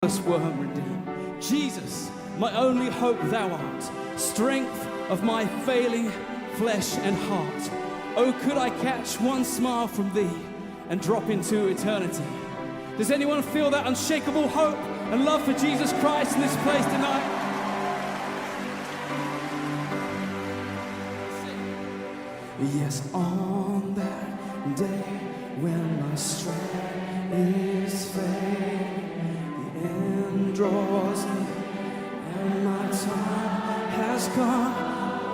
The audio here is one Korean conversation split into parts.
Us worm redeemed. Jesus, my only hope thou art, strength of my failing flesh and heart. Oh, could I catch one smile from thee and drop into eternity? Does anyone feel that unshakable hope and love for Jesus Christ in this place tonight? Yes, on that day when my strength is failing, the end draws me and my time has come.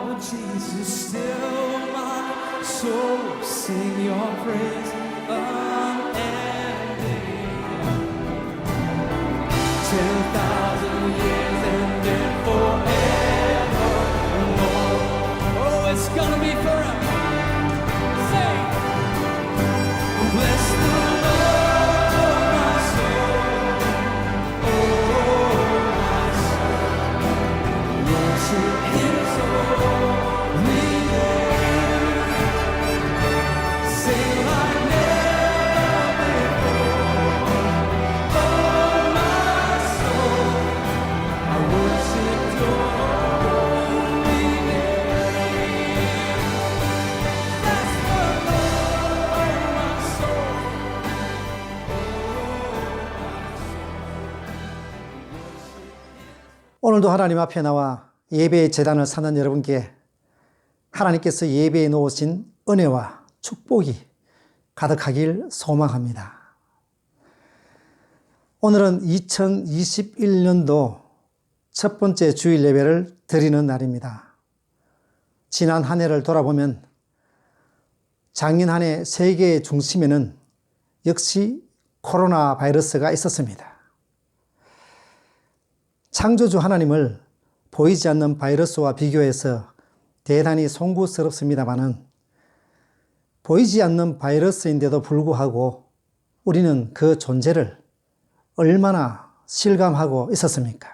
Oh Jesus, still my soul will sing your praise unending. 10,000 years and then forevermore. Oh, it's gonna be forever. Bless the Lord, oh my soul, oh my soul, worship His holy name. Sing like never before, oh my soul, I worship Your holy name. Bless the Lord, oh my soul. 오늘도 하나님 앞에 나와 예배의 제단을 사는 여러분께 하나님께서 예배에 놓으신 은혜와 축복이 가득하길 소망합니다. 오늘은 2021년도 첫 번째 주일 예배를 드리는 날입니다. 지난 한 해를 돌아보면 작년 한 해 세계의 중심에는 역시 코로나 바이러스가 있었습니다. 창조주 하나님을 보이지 않는 바이러스와 비교해서 대단히 송구스럽습니다마는 보이지 않는 바이러스인데도 불구하고 우리는 그 존재를 얼마나 실감하고 있었습니까?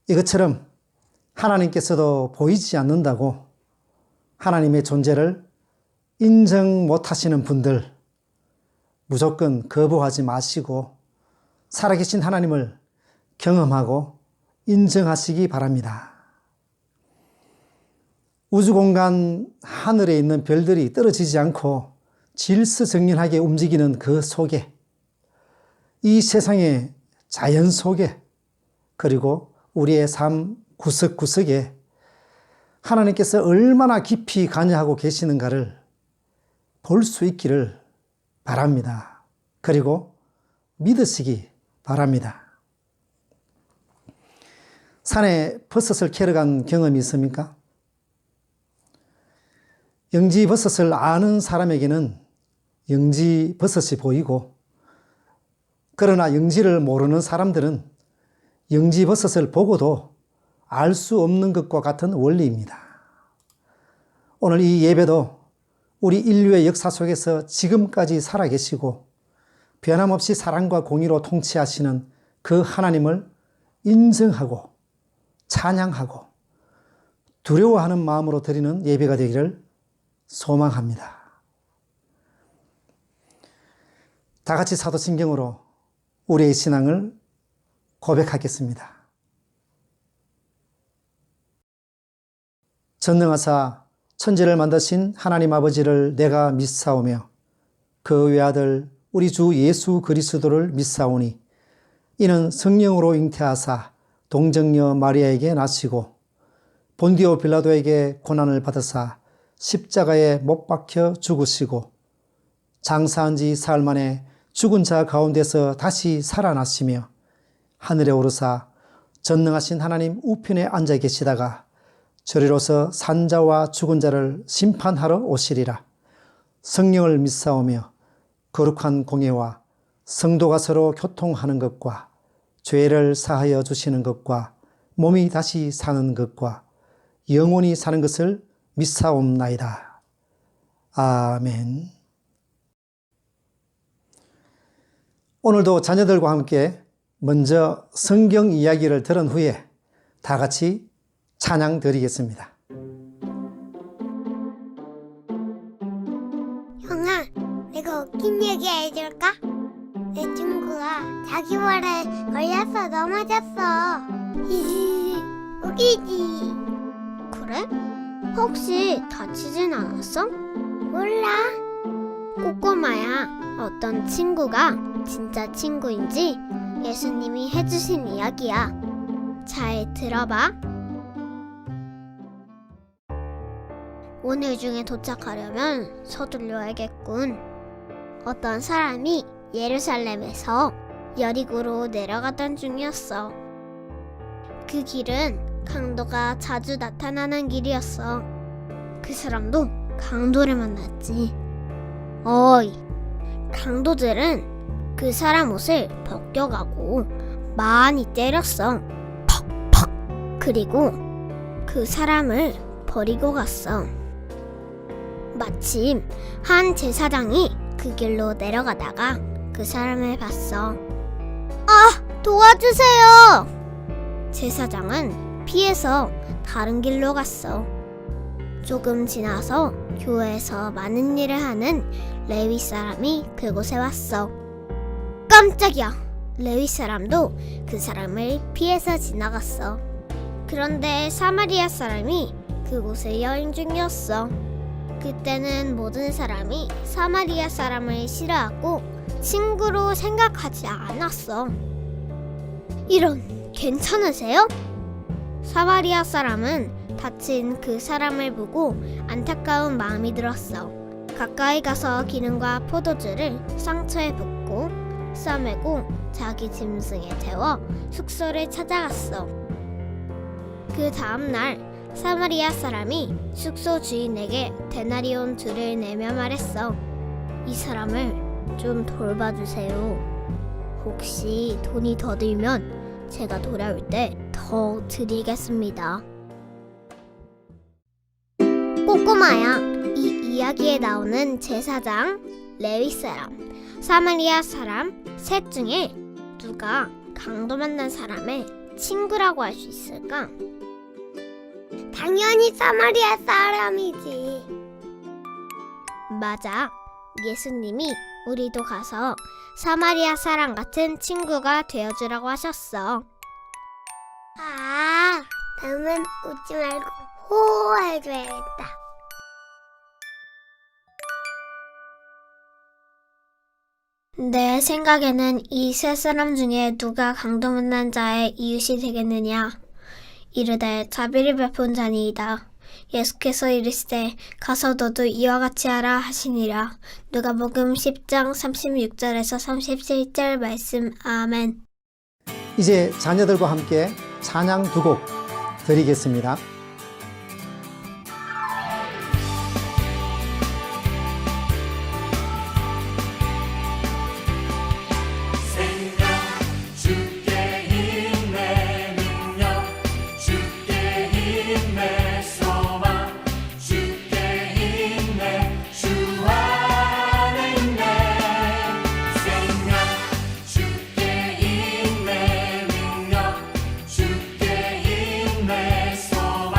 이것처럼 하나님께서도 보이지 않는다고 하나님의 존재를 인정 못하시는 분들 무조건 거부하지 마시고 살아계신 하나님을 경험하고 인정하시기 바랍니다. 우주공간 하늘에 있는 별들이 떨어지지 않고 질서정연하게 움직이는 그 속에, 이 세상의 자연 속에, 그리고 우리의 삶 구석구석에 하나님께서 얼마나 깊이 관여하고 계시는가를 볼 수 있기를 바랍니다. 그리고 믿으시기 바랍니다. 산에 버섯을 캐러 간 경험이 있습니까? 영지버섯을 아는 사람에게는 영지버섯이 보이고, 그러나 영지를 모르는 사람들은 영지버섯을 보고도 알 수 없는 것과 같은 원리입니다. 오늘 이 예배도 우리 인류의 역사 속에서 지금까지 살아계시고 변함없이 사랑과 공의로 통치하시는 그 하나님을 인정하고 찬양하고 두려워하는 마음으로 드리는 예배가 되기를 소망합니다. 다 같이 사도신경으로 우리의 신앙을 고백하겠습니다. 전능하사 천지를 만드신 하나님 아버지를 내가 믿사오며 그 외아들 우리 주 예수 그리스도를 믿사오니 이는 성령으로 잉태하사 동정녀 마리아에게 나시고 본디오 빌라도에게 고난을 받으사 십자가에 못 박혀 죽으시고 장사한 지 사흘 만에 죽은 자 가운데서 다시 살아나시며 하늘에 오르사 전능하신 하나님 우편에 앉아 계시다가 저리로서 산자와 죽은 자를 심판하러 오시리라. 성령을 믿사오며 거룩한 공예와 성도가 서로 교통하는 것과 죄를 사하여 주시는 것과 몸이 다시 사는 것과 영원히 사는 것을 믿사옵나이다. 아멘. 오늘도 자녀들과 함께 먼저 성경 이야기를 들은 후에 다 같이 찬양 드리겠습니다. 형아, 내가 웃긴 얘기 해줄까? 내 친구가 자기 발에 걸려서 넘어졌어. 히히, 웃기지. 그래? 혹시 다치진 않았어? 몰라. 꼬꼬마야, 어떤 친구가 진짜 친구인지 예수님이 해주신 이야기야. 잘 들어봐. 오늘 중에 도착하려면 서둘러야겠군. 어떤 사람이 예루살렘에서 여리고로 내려가던 중이었어. 그 길은 강도가 자주 나타나는 길이었어. 그 사람도 강도를 만났지. 어이, 강도들은 그 사람 옷을 벗겨가고 많이 때렸어. 퍽퍽. 그리고 그 사람을 버리고 갔어. 마침 한 제사장이 그 길로 내려가다가 그 사람을 봤어. 아, 도와주세요! 제사장은 피해서 다른 길로 갔어. 조금 지나서 교회에서 많은 일을 하는 레위 사람이 그곳에 왔어. 깜짝이야! 레위 사람도 그 사람을 피해서 지나갔어. 그런데 사마리아 사람이 그곳에 여행 중이었어. 그때는 모든 사람이 사마리아 사람을 싫어하고 친구로 생각하지 않았어. 이런, 괜찮으세요? 사마리아 사람은 다친 그 사람을 보고 안타까운 마음이 들었어. 가까이 가서 기름과 포도주를 상처에 붓고 싸매고 자기 짐승에 태워 숙소를 찾아갔어. 그 다음날 사마리아 사람이 숙소 주인에게 데나리온 2를 내며 말했어. 이 사람을 좀 돌봐주세요. 혹시 돈이 더 들면 제가 돌아올 때 더 드리겠습니다. 꼬꼬마야, 이 이야기에 나오는 제사장, 레위 사람, 사마리아 사람 셋 중에 누가 강도 만난 사람의 친구라고 할 수 있을까? 당연히 사마리아 사람이지. 맞아. 예수님이 우리도 가서 사마리아 사람 같은 친구가 되어주라고 하셨어. 아, 다음은 웃지 말고 호호해줘야겠다. 내 생각에는 이 세 사람 중에 누가 강도 만난 자의 이웃이 되겠느냐? 이르되 자비를 베푼 자니이다. 예수께서 이르시되 가서 너도 이와 같이 하라 하시니라. 누가복음 10장 36절에서 37절 말씀. 아멘. 이제 자녀들과 함께 찬양 2곡 드리겠습니다. 주께 힘내 소망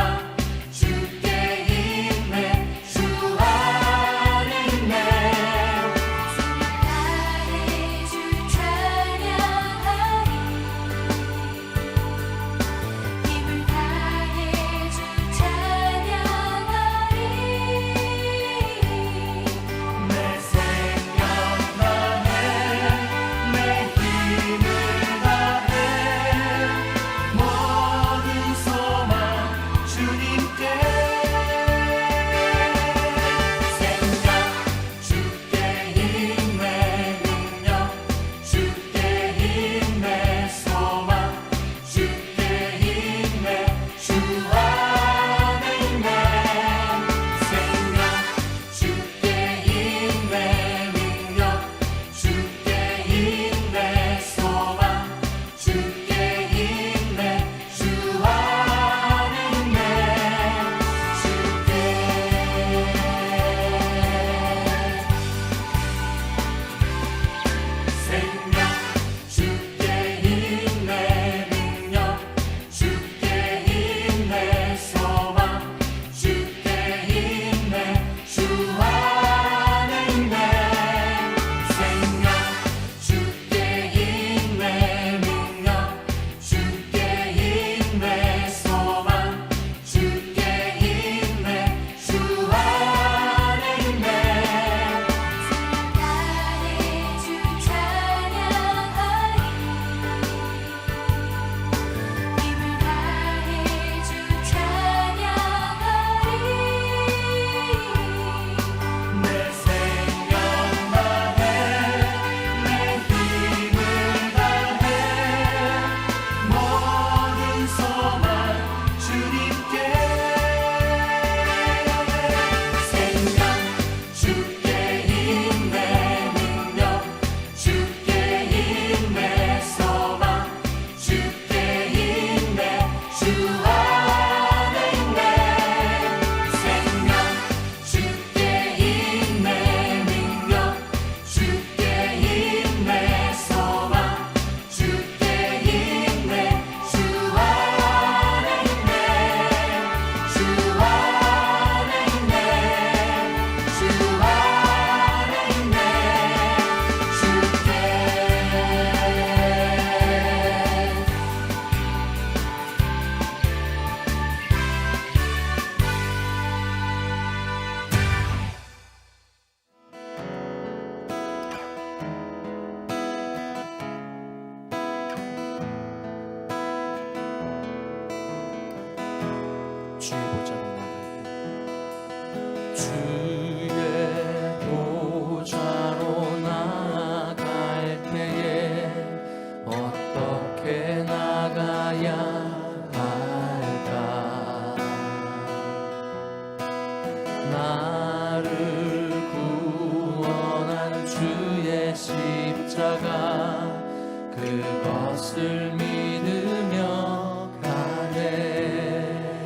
그것을 믿으며 가네.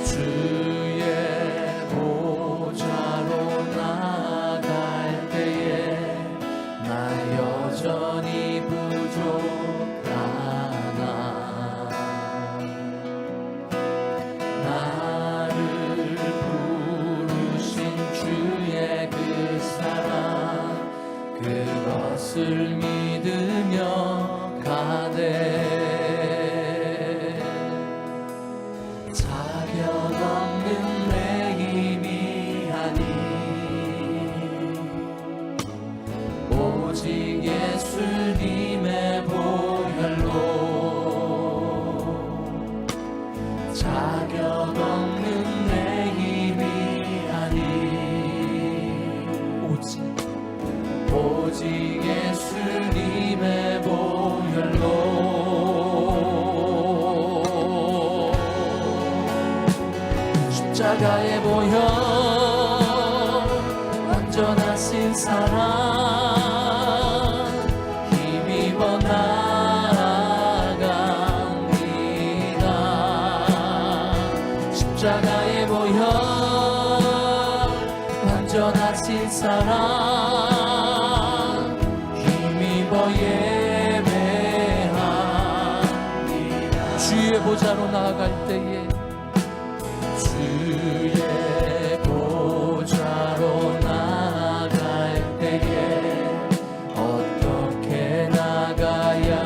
주의 보좌로 나아갈 때에 나 여전히 부족하나. 나를 부르신 주의 그 사랑 그것을 믿으며 가네. 자격 없는 내 힘이 아니 오직 예수님의 보혈로 자격 없는 내 힘이 아니 오직 예수님의 보혈로 십자가의 보혈 완전하신 사랑 힘입어 나아갑니다. 십자가의 보혈 완전하신 사랑 힘입어 예배합니다. 주의 보좌로 나아갈 때에 주의 보좌로 나아갈 때에 어떻게 나가야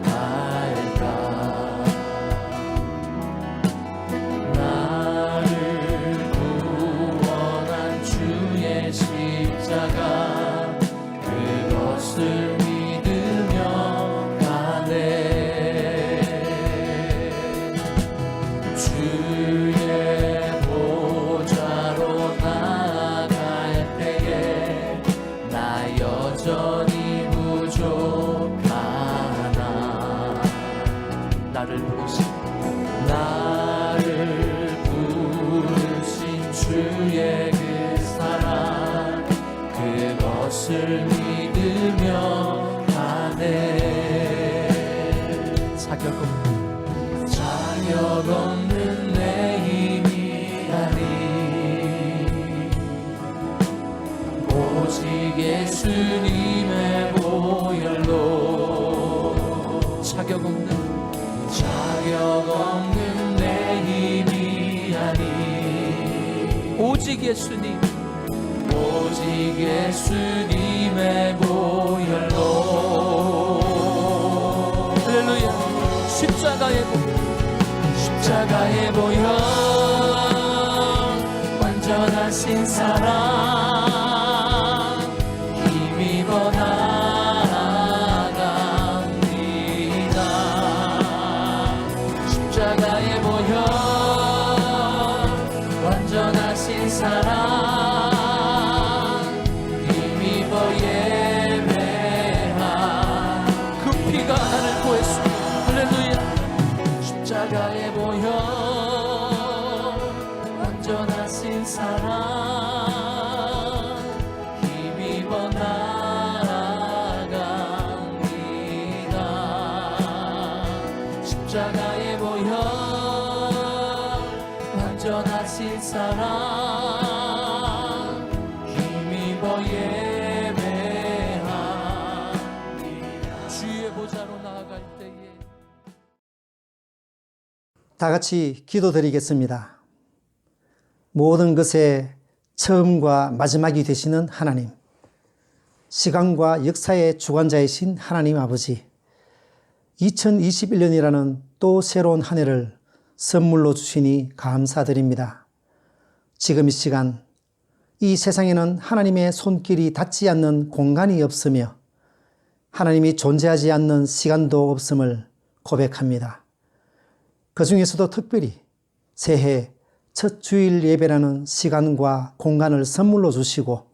할까. 나를 구원한 주의 십자가 그것을 믿으며 가네. 주의 보좌로 나아갈 때에 나 여전히 부족하나. 나를 부르신 주의 그 사랑 그것을 믿으며 가네. 자격 없는 내 힘이 아니 오직 예수님의 보혈로 자격 없는 내 힘이 아니 오직 예수님의 보혈로 할렐루야. 십자가의 보혈 완전하신 사랑 힘입어 나아갑니다. 십자가의 보혈 완전하신 사랑 힘입어 예배하 그 피가 나를 구했습니다. 할렐루야. 십자가의 보혈 완전하신 사랑 힘입어 나아갑니다. 십자가의 보혈 완전하신 사랑 힘입어 예배합니다. 주의 보좌로 나아갈 때에 다 같이 기도드리겠습니다. 모든 것의 처음과 마지막이 되시는 하나님, 시간과 역사의 주관자이신 하나님 아버지, 2021년이라는 또 새로운 한 해를 선물로 주시니 감사드립니다. 지금 이 시간, 이 세상에는 하나님의 손길이 닿지 않는 공간이 없으며 하나님이 존재하지 않는 시간도 없음을 고백합니다. 그 중에서도 특별히 새해 첫 주일 예배라는 시간과 공간을 선물로 주시고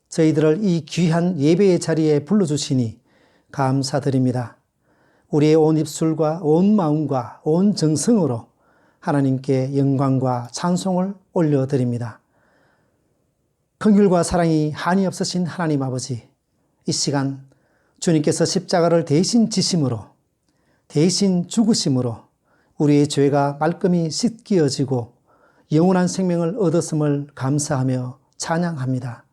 저희들을 이 귀한 예배의 자리에 불러주시니 감사드립니다. 우리의 온 입술과 온 마음과 온 정성으로 하나님께 영광과 찬송을 올려드립니다. 긍휼과 사랑이 한이 없으신 하나님 아버지, 이 시간 주님께서 십자가를 대신 지심으로, 대신 죽으심으로 우리의 죄가 말끔히 씻겨지고 영원한 생명을 얻었음을 감사하며 찬양합니다.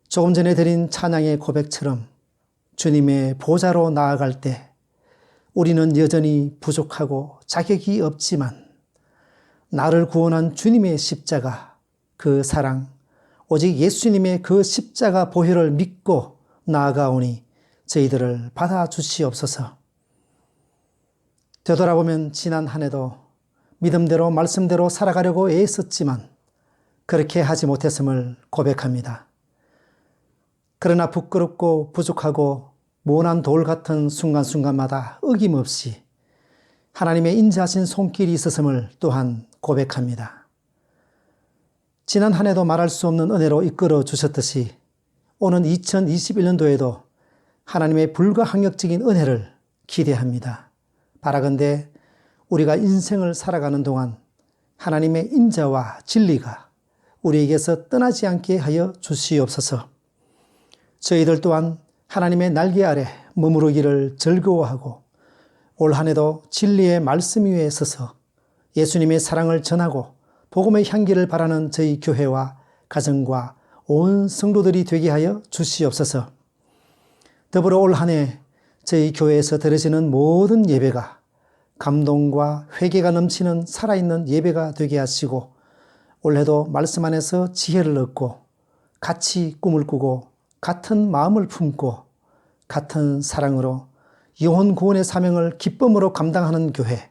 조금 전에 드린 찬양의 고백처럼 주님의 보좌로 나아갈 때 우리는 여전히 부족하고 자격이 없지만 나를 구원한 주님의 십자가, 그 사랑, 오직 예수님의 그 십자가 보혈을 믿고 나아가오니 저희들을 받아주시옵소서. 되돌아보면 지난 한 해도 믿음대로 말씀대로 살아가려고 애썼지만 그렇게 하지 못했음을 고백합니다. 그러나 부끄럽고 부족하고 모난 돌 같은 순간순간마다 어김없이 하나님의 인자하신 손길이 있었음을 또한 고백합니다. 지난 한 해도 말할 수 없는 은혜로 이끌어 주셨듯이 오는 2021년도에도 하나님의 불가항력적인 은혜를 기대합니다. 바라건대 우리가 인생을 살아가는 동안 하나님의 인자와 진리가 우리에게서 떠나지 않게 하여 주시옵소서. 저희들 또한 하나님의 날개 아래 머무르기를 즐거워하고 올 한 해도 진리의 말씀 위에 서서 예수님의 사랑을 전하고 복음의 향기를 바라는 저희 교회와 가정과 온 성도들이 되게 하여 주시옵소서. 더불어 올 한 해 저희 교회에서 드려지는 모든 예배가 감동과 회개가 넘치는 살아있는 예배가 되게 하시고 올해도 말씀 안에서 지혜를 얻고 같이 꿈을 꾸고 같은 마음을 품고 같은 사랑으로 영혼 구원의 사명을 기쁨으로 감당하는 교회,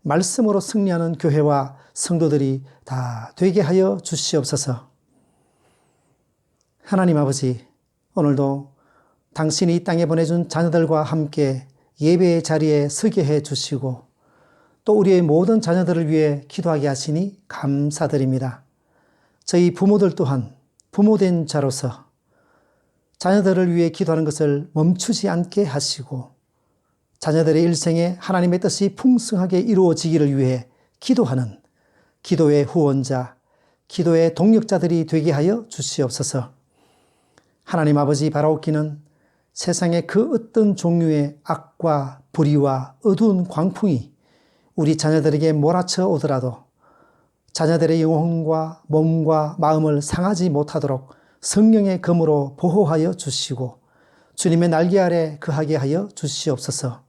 말씀으로 승리하는 교회와 성도들이 다 되게 하여 주시옵소서. 하나님 아버지, 오늘도 당신이 이 땅에 보내준 자녀들과 함께 예배의 자리에 서게 해 주시고 또 우리의 모든 자녀들을 위해 기도하게 하시니 감사드립니다. 저희 부모들 또한 부모된 자로서 자녀들을 위해 기도하는 것을 멈추지 않게 하시고 자녀들의 일생에 하나님의 뜻이 풍성하게 이루어지기를 위해 기도하는 기도의 후원자, 기도의 동력자들이 되게 하여 주시옵소서. 하나님 아버지, 바라옵기는 세상의 그 어떤 종류의 악과 불의와 어두운 광풍이 우리 자녀들에게 몰아쳐 오더라도 자녀들의 영혼과 몸과 마음을 상하지 못하도록 성령의 검으로 보호하여 주시고 주님의 날개 아래 거하게 하여 주시옵소서.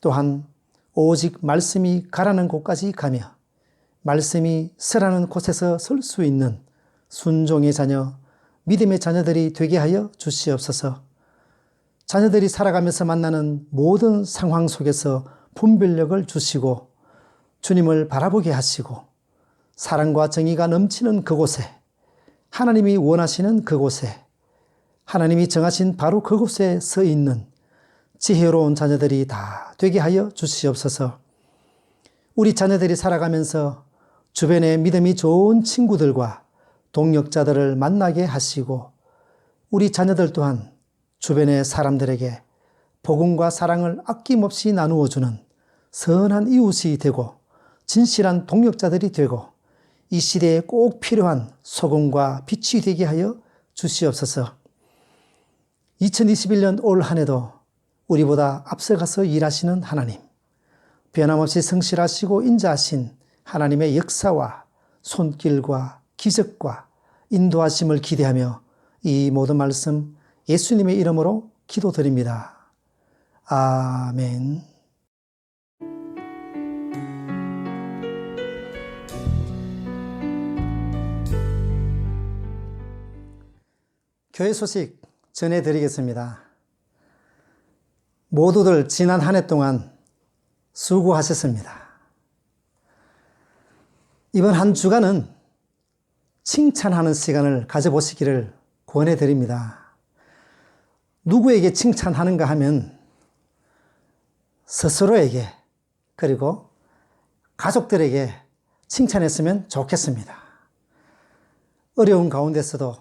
또한 오직 말씀이 가라는 곳까지 가며 말씀이 서라는 곳에서 설 수 있는 순종의 자녀, 믿음의 자녀들이 되게 하여 주시옵소서. 자녀들이 살아가면서 만나는 모든 상황 속에서 분별력을 주시고 주님을 바라보게 하시고 사랑과 정의가 넘치는 그곳에, 하나님이 원하시는 그곳에, 하나님이 정하신 바로 그곳에 서 있는 지혜로운 자녀들이 다 되게 하여 주시옵소서. 우리 자녀들이 살아가면서 주변의 믿음이 좋은 친구들과 동력자들을 만나게 하시고 우리 자녀들 또한 주변의 사람들에게 복음과 사랑을 아낌없이 나누어 주는 선한 이웃이 되고 진실한 동력자들이 되고 이 시대에 꼭 필요한 소금과 빛이 되게 하여 주시옵소서. 2021년 올 한 해도 우리보다 앞서가서 일하시는 하나님, 변함없이 성실하시고 인자하신 하나님의 역사와 손길과 기적과 인도하심을 기대하며 이 모든 말씀 예수님의 이름으로 기도드립니다. 아멘. 교회 소식 전해드리겠습니다. 모두들 지난 한 해 동안 수고하셨습니다. 이번 한 주간은 칭찬하는 시간을 가져보시기를 권해드립니다. 누구에게 칭찬하는가 하면 스스로에게 그리고 가족들에게 칭찬했으면 좋겠습니다. 어려운 가운데서도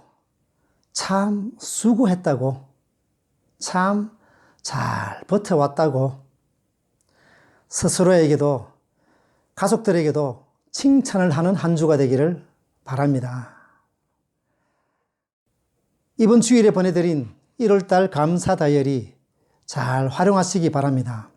참 수고했다고, 참 잘 버텨왔다고 스스로에게도 가족들에게도 칭찬을 하는 한 주가 되기를 바랍니다. 이번 주일에 보내드린 1월달 감사 다이어리 잘 활용하시기 바랍니다.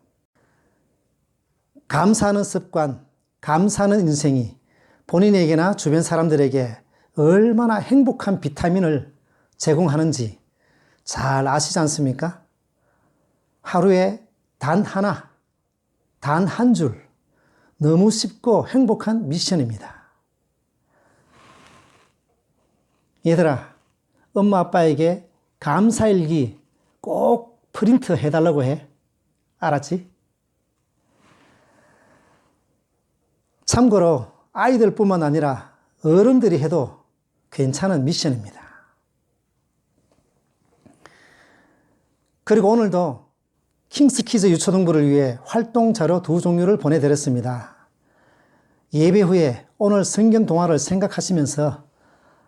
감사하는 습관, 감사하는 인생이 본인에게나 주변 사람들에게 얼마나 행복한 비타민을 제공하는지 잘 아시지 않습니까? 하루에 단 하나, 단 한 줄, 너무 쉽고 행복한 미션입니다. 얘들아, 엄마 아빠에게 감사일기 꼭 프린트 해달라고 해. 알았지? 참고로 아이들뿐만 아니라 어른들이 해도 괜찮은 미션입니다. 그리고 오늘도 킹스키즈 유초등부를 위해 활동 자료 2종류를 보내드렸습니다. 예배 후에 오늘 성경 동화를 생각하시면서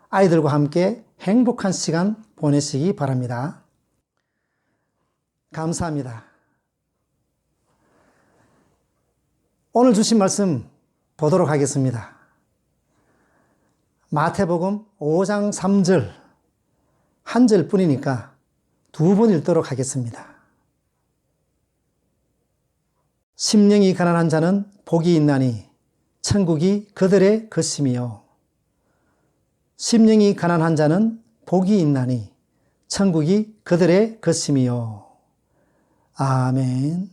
아이들과 함께 행복한 시간 보내시기 바랍니다. 감사합니다. 오늘 주신 말씀 보도록 하겠습니다. 마태복음 5장 3절, 한 절 뿐이니까 2번 읽도록 하겠습니다. 심령이 가난한 자는 복이 있나니 천국이 그들의 것임이요. 심령이 가난한 자는 복이 있나니 천국이 그들의 것임이요. 아멘.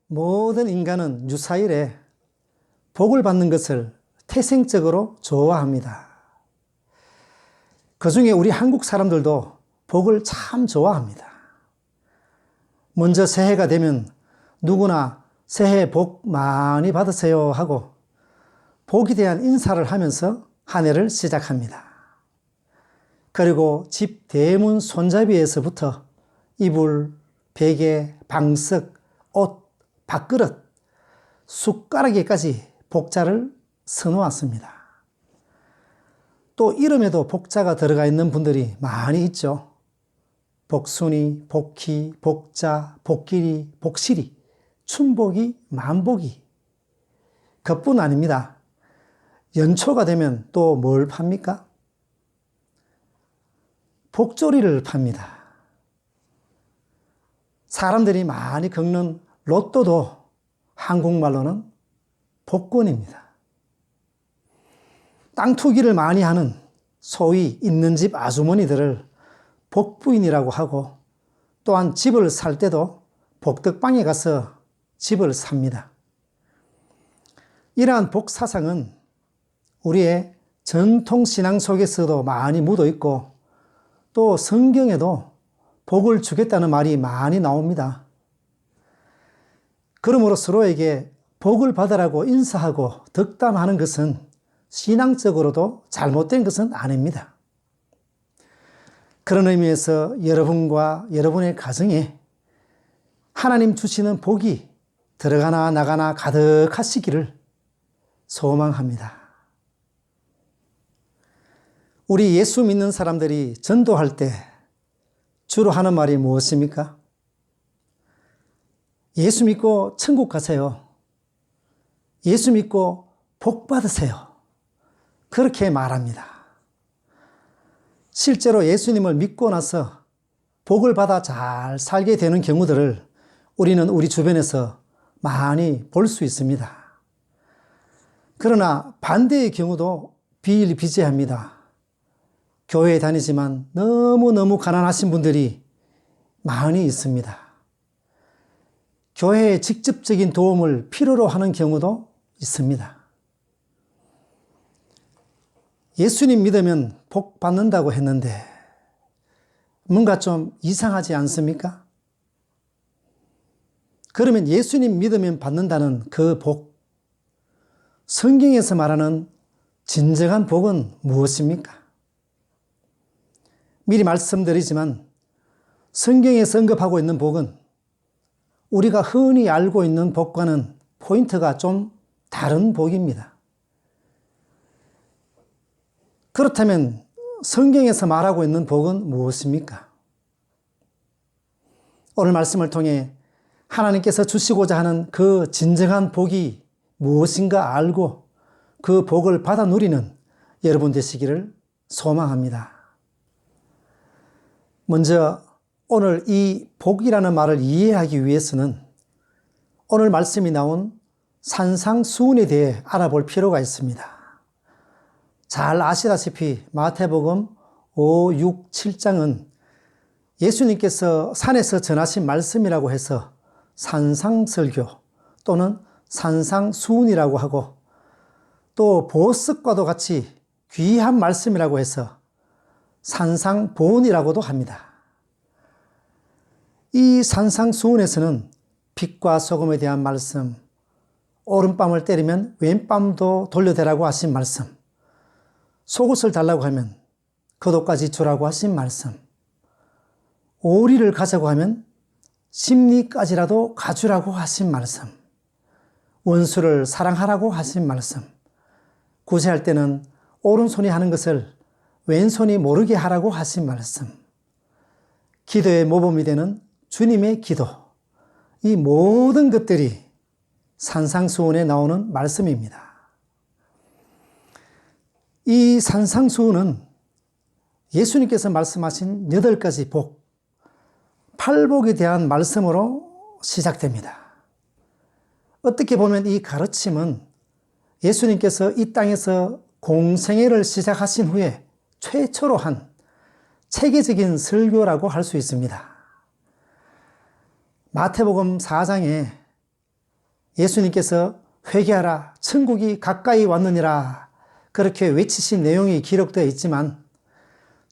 모든 인간은 유사일에 복을 받는 것을 태생적으로 좋아합니다. 그 중에 우리 한국 사람들도 복을 참 좋아합니다. 먼저 새해가 되면 누구나 새해 복 많이 받으세요 하고 복에 대한 인사를 하면서 한 해를 시작합니다. 그리고 집 대문 손잡이에서부터 이불, 베개, 방석, 옷, 밥그릇, 숟가락에까지 복자를 써놓았습니다. 또 이름에도 복자가 들어가 있는 분들이 많이 있죠. 복순이, 복희, 복자, 복길이, 복실이, 춘복이, 만복이. 그뿐 아닙니다. 연초가 되면 또 뭘 팝니까? 복조리를 팝니다. 사람들이 많이 긁는 로또도 한국말로는 복권입니다. 땅 투기를 많이 하는 소위 있는 집 아주머니들을 복부인이라고 하고 또한 집을 살 때도 복덕방에 가서 집을 삽니다. 이러한 복사상은 우리의 전통신앙 속에서도 많이 묻어 있고 또 성경에도 복을 주겠다는 말이 많이 나옵니다. 그러므로 서로에게 복을 받으라고 인사하고 덕담하는 것은 신앙적으로도 잘못된 것은 아닙니다. 그런 의미에서 여러분과 여러분의 가정에 하나님 주시는 복이 들어가나 나가나 가득하시기를 소망합니다. 우리 예수 믿는 사람들이 전도할 때 주로 하는 말이 무엇입니까? 예수 믿고 천국 가세요. 예수 믿고 복 받으세요. 그렇게 말합니다. 실제로 예수님을 믿고 나서 복을 받아 잘 살게 되는 경우들을 우리는 우리 주변에서 많이 볼 수 있습니다. 그러나 반대의 경우도 비일비재합니다. 교회에 다니지만 너무너무 가난하신 분들이 많이 있습니다. 교회의 직접적인 도움을 필요로 하는 경우도 있습니다. 예수님 믿으면 복 받는다고 했는데 뭔가 좀 이상하지 않습니까? 그러면 예수님 믿으면 받는다는 그 복, 성경에서 말하는 진정한 복은 무엇입니까? 미리 말씀드리지만 성경에서 언급하고 있는 복은 우리가 흔히 알고 있는 복과는 포인트가 좀 다른 복입니다. 그렇다면 성경에서 말하고 있는 복은 무엇입니까? 오늘 말씀을 통해 하나님께서 주시고자 하는 그 진정한 복이 무엇인가 알고 그 복을 받아 누리는 여러분 되시기를 소망합니다. 먼저 오늘 이 복이라는 말을 이해하기 위해서는 오늘 말씀이 나온 산상수훈에 대해 알아볼 필요가 있습니다. 잘 아시다시피 마태복음 5, 6, 7장은 예수님께서 산에서 전하신 말씀이라고 해서 산상설교 또는 산상수훈이라고 하고, 또 보석과도 같이 귀한 말씀이라고 해서 산상보훈이라고도 합니다. 이 산상수훈에서는 빛과 소금에 대한 말씀, 오른밤을 때리면 왼밤도 돌려대라고 하신 말씀, 속옷을 달라고 하면 겉옷까지 주라고 하신 말씀, 오리를 가자고 하면 심리까지라도 가주라고 하신 말씀, 원수를 사랑하라고 하신 말씀, 구제할 때는 오른손이 하는 것을 왼손이 모르게 하라고 하신 말씀, 기도의 모범이 되는 주님의 기도, 이 모든 것들이 산상수훈에 나오는 말씀입니다. 이 산상수훈은 예수님께서 말씀하신 8가지 복, 팔복에 대한 말씀으로 시작됩니다. 어떻게 보면 이 가르침은 예수님께서 이 땅에서 공생애를 시작하신 후에 최초로 한 체계적인 설교라고 할 수 있습니다. 마태복음 4장에 예수님께서 회개하라, 천국이 가까이 왔느니라 그렇게 외치신 내용이 기록되어 있지만,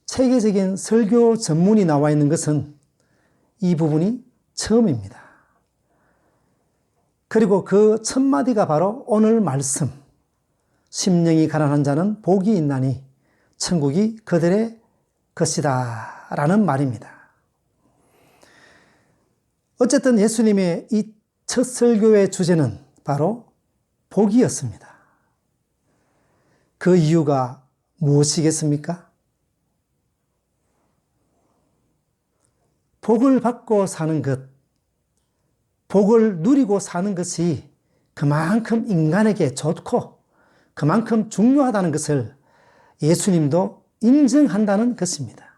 체계적인 설교 전문이 나와 있는 것은 이 부분이 처음입니다. 그리고 그 첫 마디가 바로 오늘 말씀, 심령이 가난한 자는 복이 있나니 천국이 그들의 것이다 라는 말입니다. 어쨌든 예수님의 이 첫 설교의 주제는 바로 복이었습니다. 그 이유가 무엇이겠습니까? 복을 받고 사는 것, 복을 누리고 사는 것이 그만큼 인간에게 좋고 그만큼 중요하다는 것을 예수님도 인정한다는 것입니다.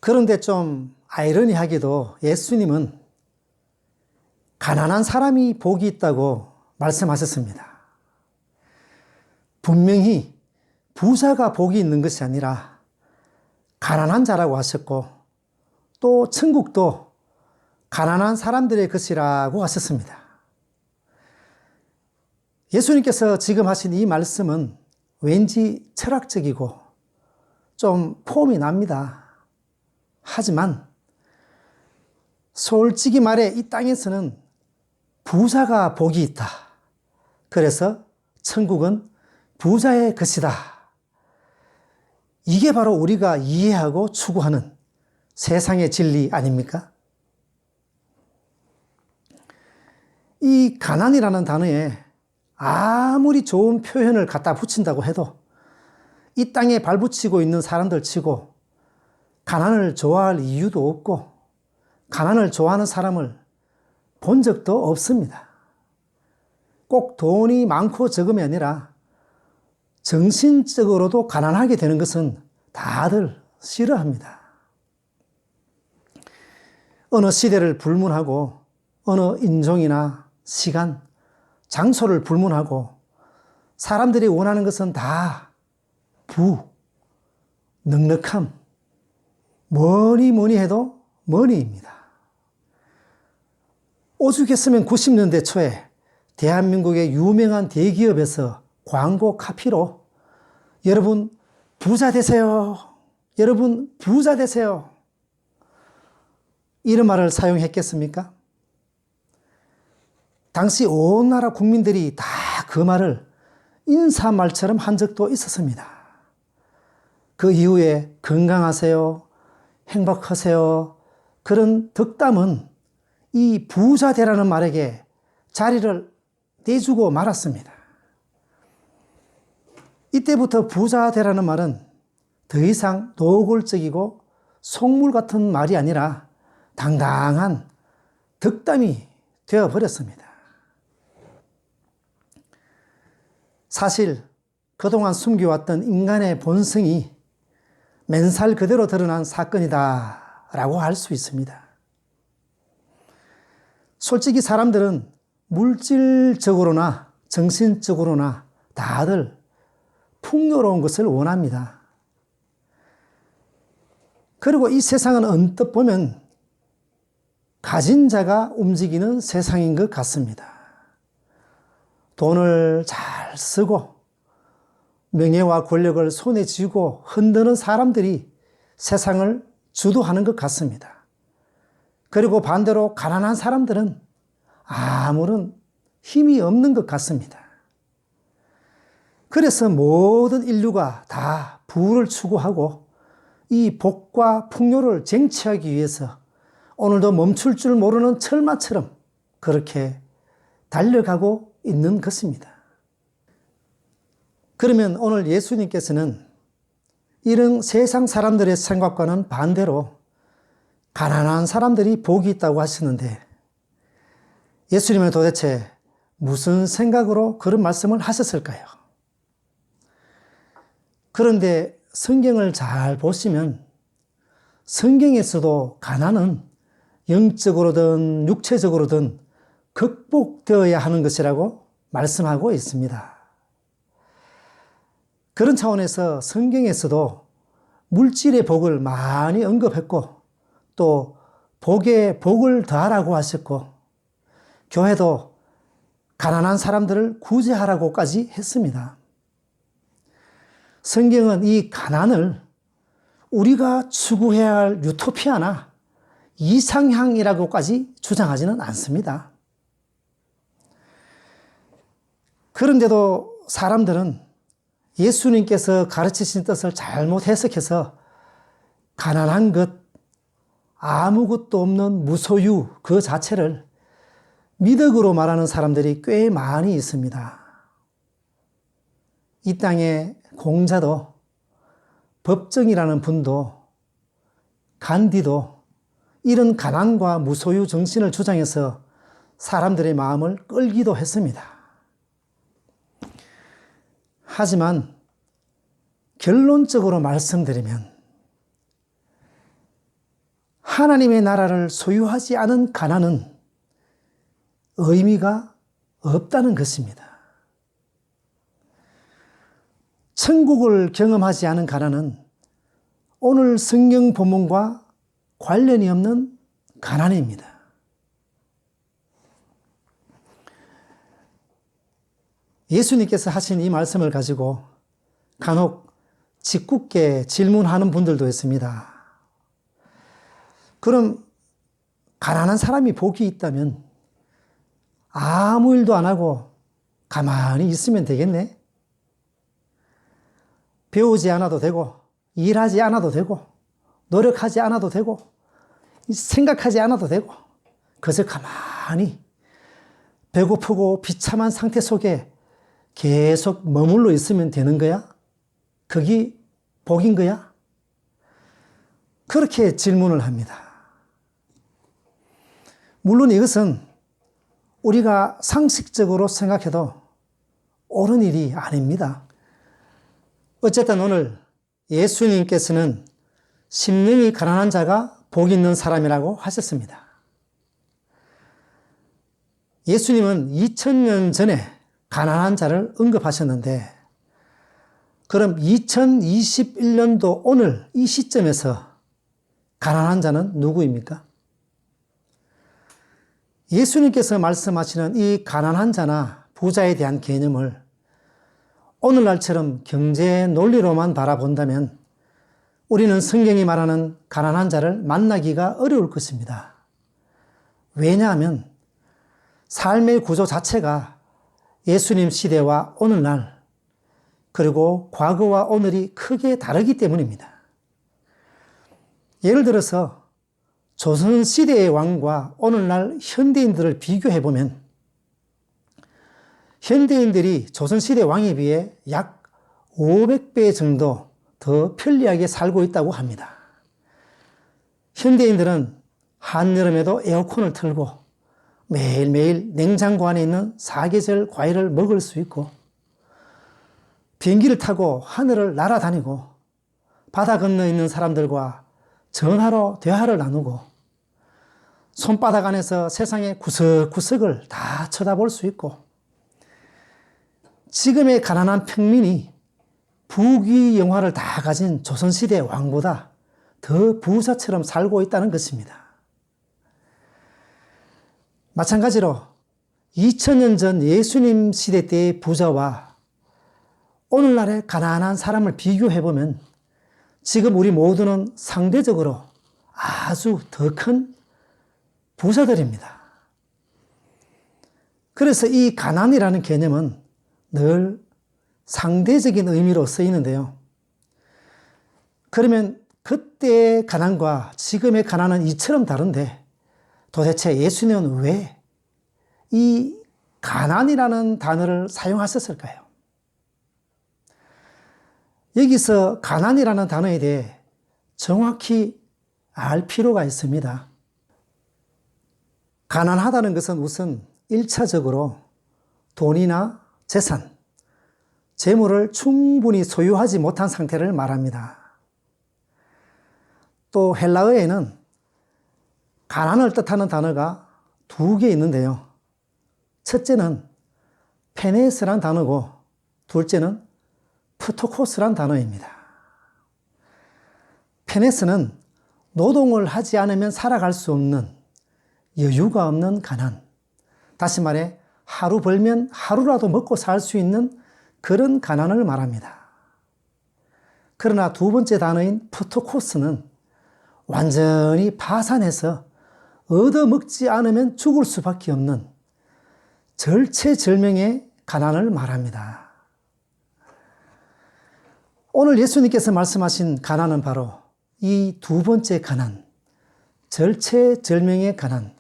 그런데 좀 아이러니하게도 예수님은 가난한 사람이 복이 있다고 말씀하셨습니다. 분명히 부자가 복이 있는 것이 아니라 가난한 자라고 하셨고, 또 천국도 가난한 사람들의 것이라고 하셨습니다. 예수님께서 지금 하신 이 말씀은 왠지 철학적이고 좀 폼이 납니다. 하지만 솔직히 말해 이 땅에서는 부자가 복이 있다. 그래서 천국은 부자의 것이다. 이게 바로 우리가 이해하고 추구하는 세상의 진리 아닙니까? 이 가난이라는 단어에 아무리 좋은 표현을 갖다 붙인다고 해도 이 땅에 발붙이고 있는 사람들 치고 가난을 좋아할 이유도 없고 가난을 좋아하는 사람을 본 적도 없습니다. 꼭 돈이 많고 적음이 아니라 정신적으로도 가난하게 되는 것은 다들 싫어합니다. 어느 시대를 불문하고 어느 인종이나 시간, 장소를 불문하고 사람들이 원하는 것은 다 넉넉함, 뭐니 해도 머니입니다. 오죽했으면 90년대 초에 대한민국의 유명한 대기업에서 광고 카피로 여러분 부자 되세요. 여러분 부자 되세요. 이런 말을 사용했겠습니까? 당시 온 나라 국민들이 다 그 말을 인사말처럼 한 적도 있었습니다. 그 이후에 건강하세요, 행복하세요, 그런 덕담은 이 부자 되라는 말에게 자리를 내주고 말았습니다. 이때부터 부자 되라는 말은 더 이상 노골적이고 속물 같은 말이 아니라 당당한 덕담이 되어버렸습니다. 사실 그동안 숨겨왔던 인간의 본성이 맨살 그대로 드러난 사건이다라고 할 수 있습니다. 솔직히 사람들은 물질적으로나 정신적으로나 다들 풍요로운 것을 원합니다. 그리고 이 세상은 언뜻 보면 가진 자가 움직이는 세상인 것 같습니다. 돈을 잘 쓰고 명예와 권력을 손에 쥐고 흔드는 사람들이 세상을 주도하는 것 같습니다. 그리고 반대로 가난한 사람들은 아무런 힘이 없는 것 같습니다. 그래서 모든 인류가 다 부를 추구하고 이 복과 풍요를 쟁취하기 위해서 오늘도 멈출 줄 모르는 철마처럼 그렇게 달려가고 있는 것입니다. 그러면 오늘 예수님께서는 이런 세상 사람들의 생각과는 반대로 가난한 사람들이 복이 있다고 하시는데 예수님은 도대체 무슨 생각으로 그런 말씀을 하셨을까요? 그런데 성경을 잘 보시면 성경에서도 가난은 영적으로든 육체적으로든 극복되어야 하는 것이라고 말씀하고 있습니다. 그런 차원에서 성경에서도 물질의 복을 많이 언급했고 또 복에 복을 더하라고 하셨고 교회도 가난한 사람들을 구제하라고까지 했습니다. 성경은 이 가난을 우리가 추구해야 할 유토피아나 이상향이라고까지 주장하지는 않습니다. 그런데도 사람들은 예수님께서 가르치신 뜻을 잘못 해석해서 가난한 것, 아무것도 없는 무소유 그 자체를 미덕으로 말하는 사람들이 꽤 많이 있습니다. 이 땅의 공자도 법정이라는 분도 간디도 이런 가난과 무소유 정신을 주장해서 사람들의 마음을 끌기도 했습니다. 하지만 결론적으로 말씀드리면 하나님의 나라를 소유하지 않은 가난은 의미가 없다는 것입니다. 천국을 경험하지 않은 가난은 오늘 성경 본문과 관련이 없는 가난입니다. 예수님께서 하신 이 말씀을 가지고 간혹 짓궂게 질문하는 분들도 있습니다. 그럼 가난한 사람이 복이 있다면 아무 일도 안 하고 가만히 있으면 되겠네? 배우지 않아도 되고 일하지 않아도 되고 노력하지 않아도 되고 생각하지 않아도 되고 그것을 가만히 배고프고 비참한 상태 속에 계속 머물러 있으면 되는 거야? 그게 복인 거야? 그렇게 질문을 합니다. 물론 이것은 우리가 상식적으로 생각해도 옳은 일이 아닙니다. 어쨌든 오늘 예수님께서는 심령이 가난한 자가 복 있는 사람이라고 하셨습니다. 예수님은 2000년 전에 가난한 자를 언급하셨는데 그럼 2021년도 오늘 이 시점에서 가난한 자는 누구입니까? 예수님께서 말씀하시는 이 가난한 자나 부자에 대한 개념을 오늘날처럼 경제 논리로만 바라본다면 우리는 성경이 말하는 가난한 자를 만나기가 어려울 것입니다. 왜냐하면 삶의 구조 자체가 예수님 시대와 오늘날 그리고 과거와 오늘이 크게 다르기 때문입니다. 예를 들어서 조선시대의 왕과 오늘날 현대인들을 비교해보면 현대인들이 조선시대 왕에 비해 약 500배 정도 더 편리하게 살고 있다고 합니다. 현대인들은 한여름에도 에어컨을 틀고 매일매일 냉장고 안에 있는 사계절 과일을 먹을 수 있고 비행기를 타고 하늘을 날아다니고 바다 건너 있는 사람들과 전화로 대화를 나누고 손바닥 안에서 세상의 구석구석을 다 쳐다볼 수 있고 지금의 가난한 평민이 부귀 영화를 다 가진 조선시대 왕보다 더 부자처럼 살고 있다는 것입니다. 마찬가지로 2000년 전 예수님 시대 때의 부자와 오늘날의 가난한 사람을 비교해보면 지금 우리 모두는 상대적으로 아주 더 큰 부자들입니다. 그래서 이 가난이라는 개념은 늘 상대적인 의미로 쓰이는데요. 그러면 그때의 가난과 지금의 가난은 이처럼 다른데 도대체 예수님은 왜 이 가난이라는 단어를 사용하셨을까요? 여기서 가난이라는 단어에 대해 정확히 알 필요가 있습니다. 가난하다는 것은 우선 1차적으로 돈이나 재산, 재물을 충분히 소유하지 못한 상태를 말합니다. 또 헬라어에는 가난을 뜻하는 단어가 2개 있는데요. 첫째는 페네스란 단어고 둘째는 프토코스란 단어입니다. 페네스는 노동을 하지 않으면 살아갈 수 없는 여유가 없는 가난. 다시 말해 하루 벌면 하루라도 먹고 살 수 있는 그런 가난을 말합니다. 그러나 두 번째 단어인 프토코스는 완전히 파산해서 얻어먹지 않으면 죽을 수밖에 없는 절체절명의 가난을 말합니다. 오늘 예수님께서 말씀하신 가난은 바로 이 두 번째 가난, 절체절명의 가난,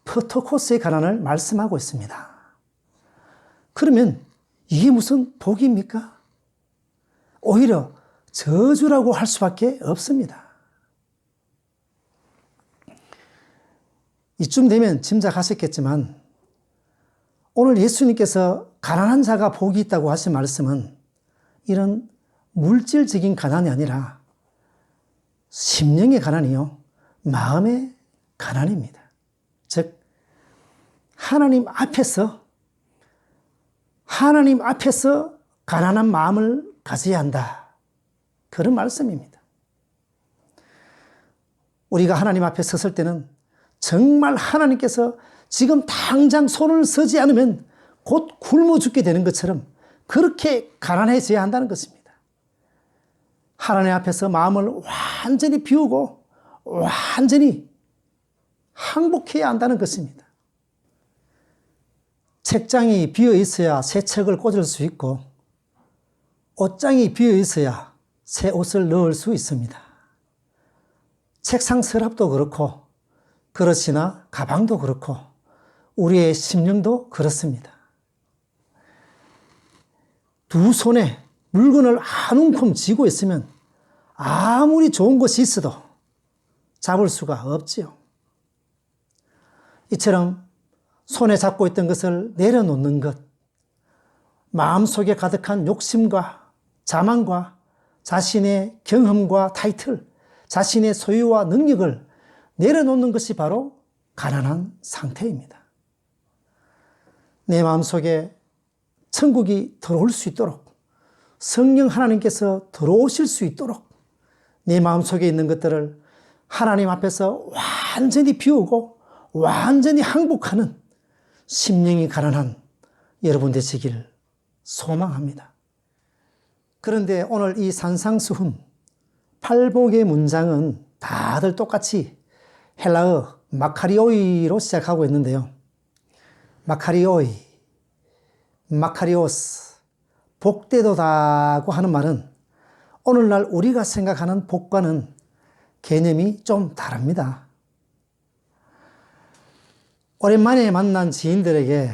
프토코스의 가난을 말씀하고 있습니다. 그러면 이게 무슨 복입니까? 오히려 저주라고 할 수밖에 없습니다. 이쯤 되면 짐작하셨겠지만 오늘 예수님께서 가난한 자가 복이 있다고 하신 말씀은 이런 물질적인 가난이 아니라 심령의 가난이요, 마음의 가난입니다. 즉 하나님 앞에서 가난한 마음을 가져야 한다. 그런 말씀입니다. 우리가 하나님 앞에 섰을 때는 정말 하나님께서 지금 당장 손을 쓰지 않으면 곧 굶어 죽게 되는 것처럼 그렇게 가난해져야 한다는 것입니다. 하나님 앞에서 마음을 완전히 비우고 완전히 항복해야 한다는 것입니다. 책장이 비어 있어야 새 책을 꽂을 수 있고 옷장이 비어 있어야 새 옷을 넣을 수 있습니다. 책상 서랍도 그렇고 그릇이나 가방도 그렇고 우리의 심령도 그렇습니다. 두 손에 물건을 한 움큼 쥐고 있으면 아무리 좋은 것이 있어도 잡을 수가 없지요. 이처럼 손에 잡고 있던 것을 내려놓는 것, 마음속에 가득한 욕심과 자만과 자신의 경험과 타이틀, 자신의 소유와 능력을 내려놓는 것이 바로 가난한 상태입니다. 내 마음속에 천국이 들어올 수 있도록, 성령 하나님께서 들어오실 수 있도록 내 마음속에 있는 것들을 하나님 앞에서 완전히 비우고 완전히 항복하는 심령이 가난한 여러분 되시길 소망합니다. 그런데 오늘 이 산상수훈 8복의 문장은 다들 똑같이 헬라어 마카리오이로 시작하고 있는데요. 마카리오이, 마카리오스, 복되도다고 하는 말은 오늘날 우리가 생각하는 복과는 개념이 좀 다릅니다. 오랜만에 만난 지인들에게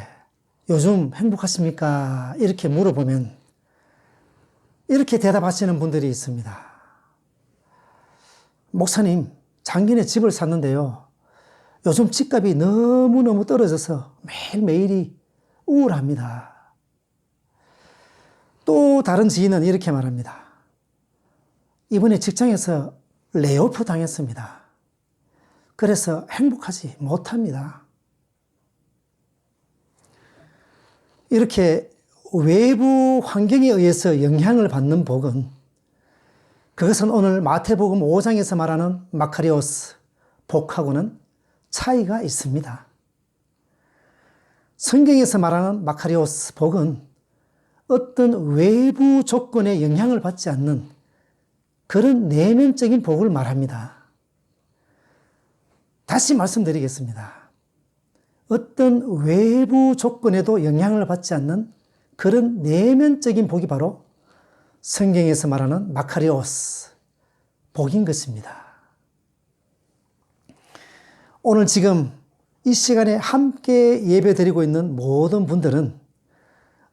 요즘 행복하십니까? 이렇게 물어보면 이렇게 대답하시는 분들이 있습니다. 목사님, 작년에 집을 샀는데요. 요즘 집값이 너무너무 떨어져서 매일매일이 우울합니다. 또 다른 지인은 이렇게 말합니다. 이번에 직장에서 레이오프 당했습니다. 그래서 행복하지 못합니다. 이렇게 외부 환경에 의해서 영향을 받는 복은, 그것은 오늘 마태복음 5장에서 말하는 마카리오스 복하고는 차이가 있습니다. 성경에서 말하는 마카리오스 복은 어떤 외부 조건에 영향을 받지 않는 그런 내면적인 복을 말합니다. 다시 말씀드리겠습니다. 어떤 외부 조건에도 영향을 받지 않는 그런 내면적인 복이 바로 성경에서 말하는 마카리오스 복인 것입니다. 오늘 지금 이 시간에 함께 예배드리고 있는 모든 분들은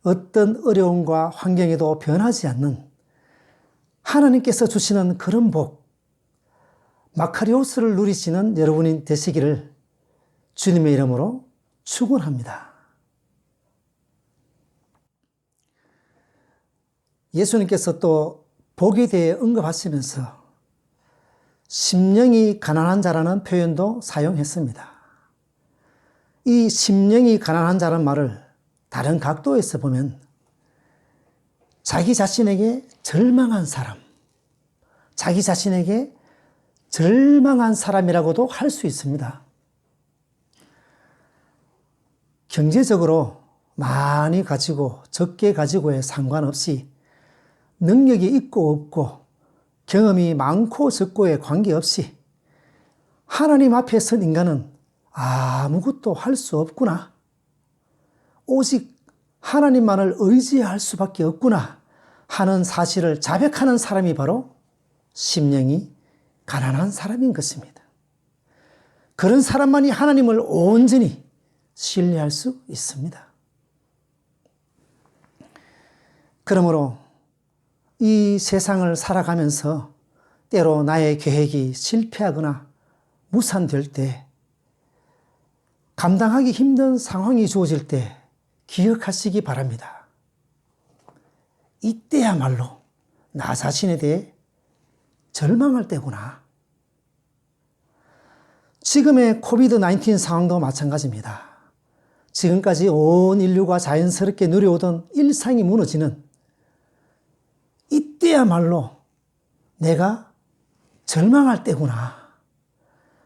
어떤 어려움과 환경에도 변하지 않는 하나님께서 주시는 그런 복, 마카리오스를 누리시는 여러분이 되시기를 주님의 이름으로 축원합니다. 예수님께서 또 복에 대해 언급하시면서 심령이 가난한 자라는 표현도 사용했습니다. 이 심령이 가난한 자라는 말을 다른 각도에서 보면 자기 자신에게 절망한 사람, 자기 자신에게 절망한 사람이라고도 할 수 있습니다. 경제적으로 많이 가지고 적게 가지고에 상관없이 능력이 있고 없고 경험이 많고 적고에 관계없이 하나님 앞에 선 인간은 아무것도 할 수 없구나. 오직 하나님만을 의지할 수밖에 없구나 하는 사실을 자백하는 사람이 바로 심령이 가난한 사람인 것입니다. 그런 사람만이 하나님을 온전히 신뢰할 수 있습니다. 그러므로 이 세상을 살아가면서 때로 나의 계획이 실패하거나 무산될 때, 감당하기 힘든 상황이 주어질 때 기억하시기 바랍니다. 이때야말로 나 자신에 대해 절망할 때구나. 지금의 코비드-19 상황도 마찬가지입니다. 지금까지 온 인류가 자연스럽게 누려오던 일상이 무너지는 이때야말로 내가 절망할 때구나.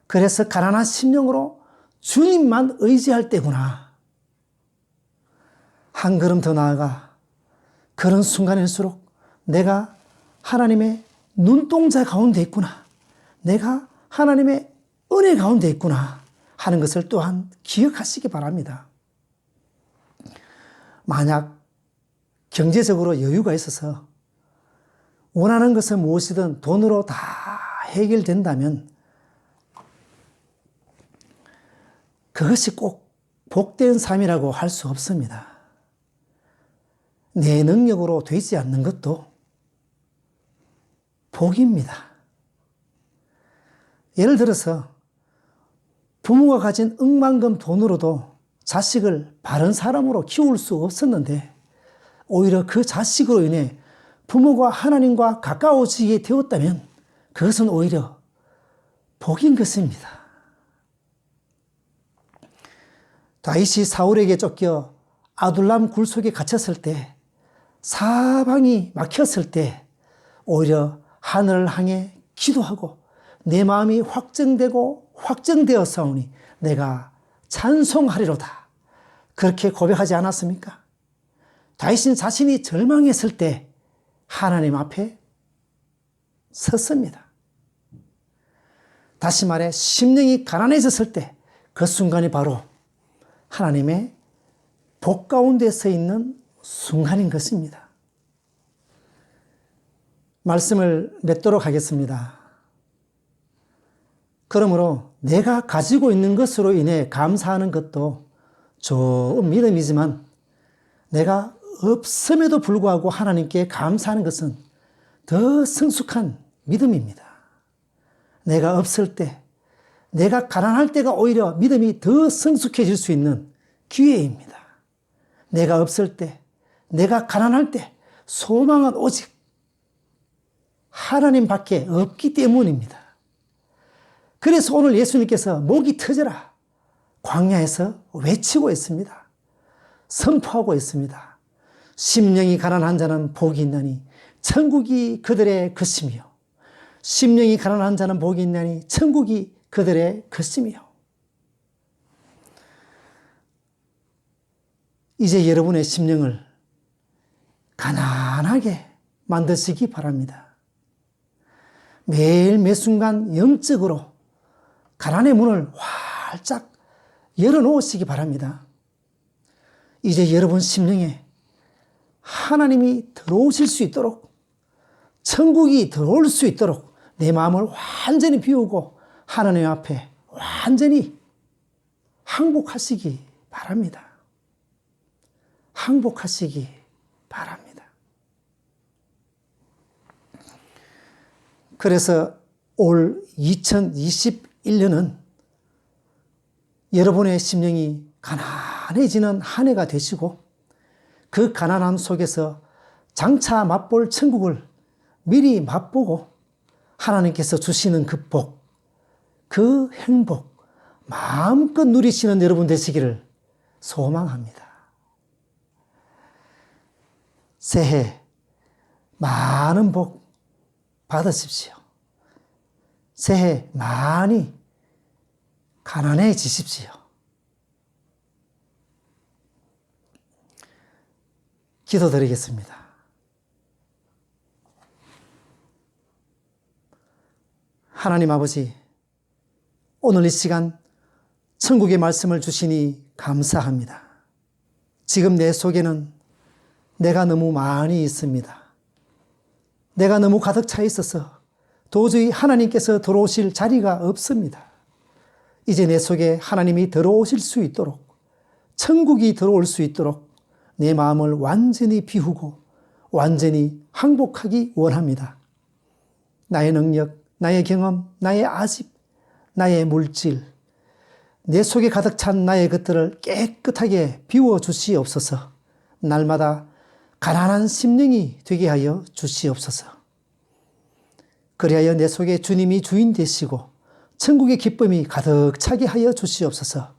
그래서 가난한 심령으로 주님만 의지할 때구나. 한 걸음 더 나아가 그런 순간일수록 내가 하나님의 눈동자 가운데 있구나. 내가 하나님의 은혜 가운데 있구나 하는 것을 또한 기억하시기 바랍니다. 만약 경제적으로 여유가 있어서 원하는 것은 무엇이든 돈으로 다 해결된다면 그것이 꼭 복된 삶이라고 할 수 없습니다. 내 능력으로 되지 않는 것도 복입니다. 예를 들어서 부모가 가진 억만금 돈으로도 자식을 바른 사람으로 키울 수 없었는데 오히려 그 자식으로 인해 부모가 하나님과 가까워지게 되었다면 그것은 오히려 복인 것입니다. 다윗이 사울에게 쫓겨 아둘람 굴 속에 갇혔을 때, 사방이 막혔을 때 오히려 하늘을 향해 기도하고 내 마음이 확정되고 확정되었사오니 내가 찬송하리로다. 그렇게 고백하지 않았습니까? 다윗은 자신이 절망했을 때 하나님 앞에 섰습니다. 다시 말해 심령이 가난해졌을 때 그 순간이 바로 하나님의 복 가운데 서 있는 순간인 것입니다. 말씀을 맺도록 하겠습니다. 그러므로 내가 가지고 있는 것으로 인해 감사하는 것도 좋은 믿음이지만 내가 없음에도 불구하고 하나님께 감사하는 것은 더 성숙한 믿음입니다. 내가 없을 때, 내가 가난할 때가 오히려 믿음이 더 성숙해질 수 있는 기회입니다. 내가 없을 때, 내가 가난할 때 소망은 오직 하나님밖에 없기 때문입니다. 그래서 오늘 예수님께서 목이 터져라 광야에서 외치고 있습니다. 선포하고 있습니다. 심령이 가난한 자는 복이 있나니 천국이 그들의 것이며, 심령이 가난한 자는 복이 있나니 천국이 그들의 것이며. 이제 여러분의 심령을 가난하게 만드시기 바랍니다. 매일 매순간 영적으로 가난의 문을 활짝 열어놓으시기 바랍니다. 이제 여러분 심령에 하나님이 들어오실 수 있도록, 천국이 들어올 수 있도록 내 마음을 완전히 비우고 하나님 앞에 완전히 항복하시기 바랍니다. 항복하시기 바랍니다. 그래서 올 2021년은 여러분의 심령이 가난해지는 한 해가 되시고, 그 가난함 속에서 장차 맛볼 천국을 미리 맛보고 하나님께서 주시는 그 복, 그 행복 마음껏 누리시는 여러분 되시기를 소망합니다. 새해 많은 복 받으십시오. 새해 많이 가난해지십시오. 기도드리겠습니다. 하나님 아버지, 오늘 이 시간 천국의 말씀을 주시니 감사합니다. 지금 내 속에는 내가 너무 많이 있습니다. 내가 너무 가득 차 있어서 도저히 하나님께서 들어오실 자리가 없습니다. 이제 내 속에 하나님이 들어오실 수 있도록, 천국이 들어올 수 있도록 내 마음을 완전히 비우고 완전히 항복하기 원합니다. 나의 능력, 나의 경험, 나의 아집, 나의 물질, 내 속에 가득 찬 나의 것들을 깨끗하게 비워주시옵소서. 날마다 가난한 심령이 되게 하여 주시옵소서. 그리하여 내 속에 주님이 주인 되시고 천국의 기쁨이 가득 차게 하여 주시옵소서.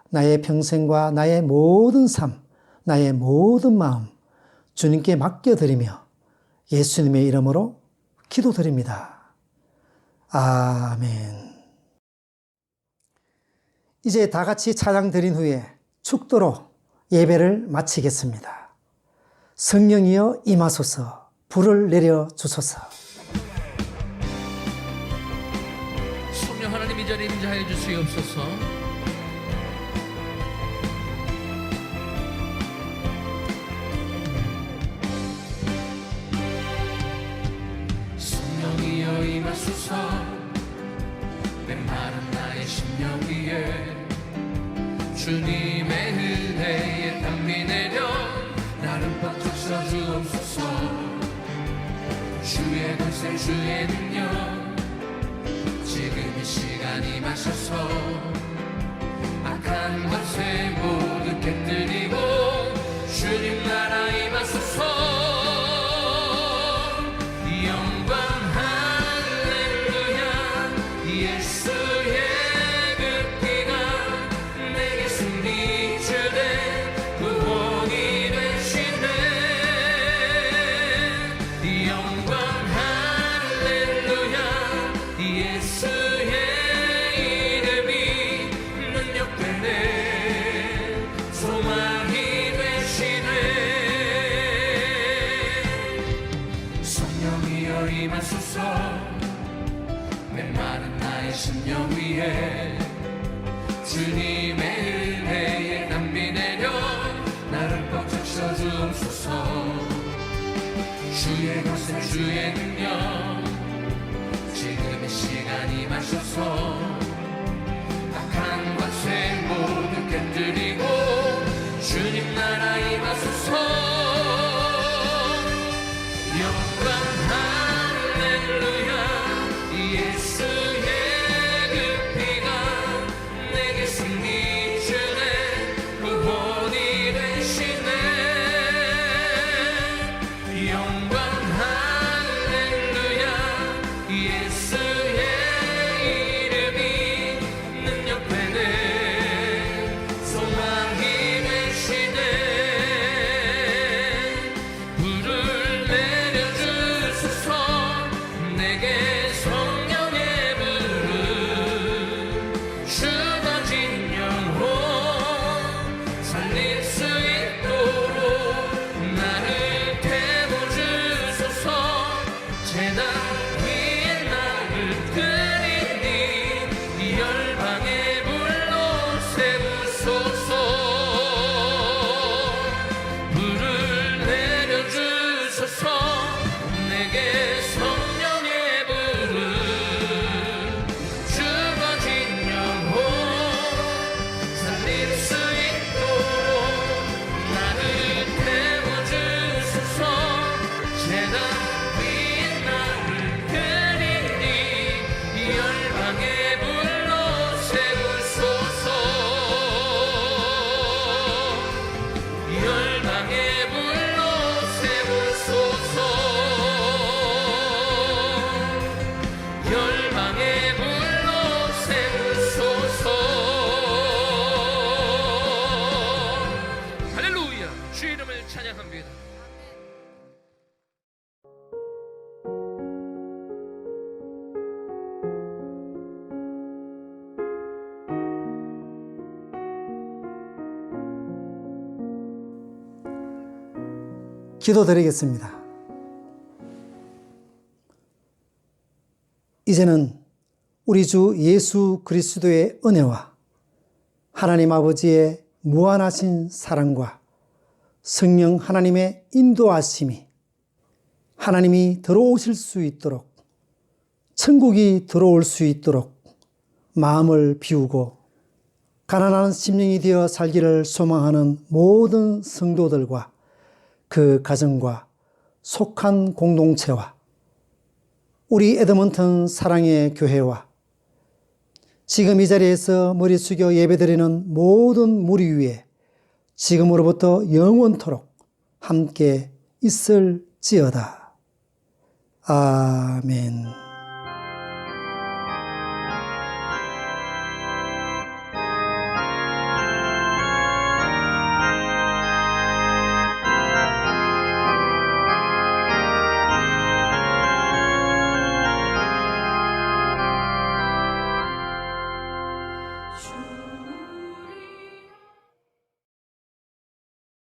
나의 평생과 나의 모든 삶, 나의 모든 마음 주님께 맡겨드리며 예수님의 이름으로 기도드립니다. 아멘. 이제 다 같이 찬양 드린 후에 축도로 예배를 마치겠습니다. 성령이여 임하소서, 불을 내려 주소서. 성령 하나님 이 자리에 임재하여 주시옵소서. 성령이여 임하소서. 메마른 나의 심령 위에 주님의 은혜에 담비 내려 나를 번쩍 서주옵소서. 주의 권세 주의 능력 지금 이 시간 임하셔서 악한 것에 모두 깨뜨리고 주님 나라 임하소서. 영광 할렐루야. 예수의 그 피가 내게 승리 주네 구원이 되시네. 영광 할렐루야. 예수의 이름이 능력되네 소망이 되시네. 성령이여 임하소서. 메마른 나의 심령 위에 주님의 은혜에 담비 내려 나를 꽉 셔주옵소서. 주의 권세 주의 능력 지금 이 시간 임하셔서 악한 것에 모두 깨뜨리고 주님 나라 임하소서. 영광 할렐루야. 예수의 그 피가 내게 승리 주네 구원이 되시네. 영광 할렐루야. 기도드리겠습니다. 이제는 우리 주 예수 그리스도의 은혜와 하나님 아버지의 무한하신 사랑과 성령 하나님의 인도하심이 하나님이 들어오실 수 있도록, 천국이 들어올 수 있도록 마음을 비우고 가난한 심령이 되어 살기를 소망하는 모든 성도들과 그 가정과 속한 공동체와 우리 에드먼튼 사랑의 교회와 지금 이 자리에서 머리 숙여 예배드리는 모든 무리 위에 지금으로부터 영원토록 함께 있을지어다. 아멘.